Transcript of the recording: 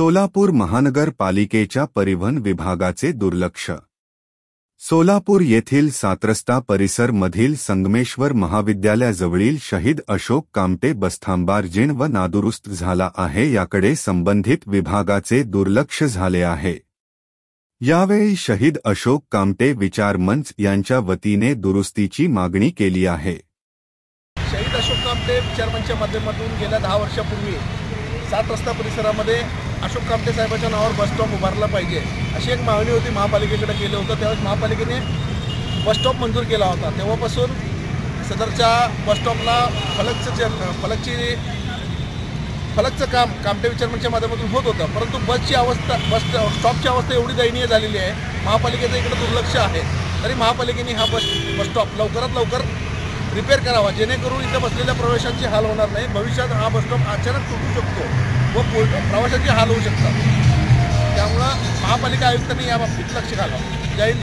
सोलापूर महानगरपालिकेच्या परिवहन विभागाचे दुर्लक्ष। सोलापूर येथील 7 रस्ता परिसर मधील संगमेश्वर महाविद्यालयाजवळील शहीद अशोक कामटे बसथांबार जीर्ण व नादुरुस्त झाला आहे, याकडे संबंधित विभागाचे दुर्लक्ष झाले आहे। यावेळी शहीद अशोक कामटे विचार मंच यांच्या वतीने दुरुस्तीची मागणी केली आहे। शहीद अशोक कामटे विचार मंचच्या माध्यमातून गेल्या 10 वर्षापूर्वी 7 रस्ता परिसरामध्ये अशोक कामटे साहेबांच्या नावावर बस स्टॉप उभारला पाहिजे अशी एक मागणी होती, महापालिकेकडे केली होतं। त्यावेळेस महापालिकेने बस स्टॉप मंजूर केला होता। तेव्हापासून सदरच्या बस स्टॉपला फलकचं काम कामटे विचार मंचच्या माध्यमातून होत होतं, परंतु बस स्टॉपची अवस्था एवढी दयनीय झालेली आहे, महापालिकेचं इकडे दुर्लक्ष आहे। तरी महापालिकेने हा बस स्टॉप लवकरात लवकर रिपेअर करावा, जेणेकरून इथं बसलेल्या प्रवाशांची हाल होणार नाही। भविष्यात हा बस स्टॉप अचानक तुटू शकतो व प्रवाशांची हाल होऊ शकतात। त्यामुळे महापालिका आयुक्तांनी या बाबतीत लक्ष घालावं। जय हिंद।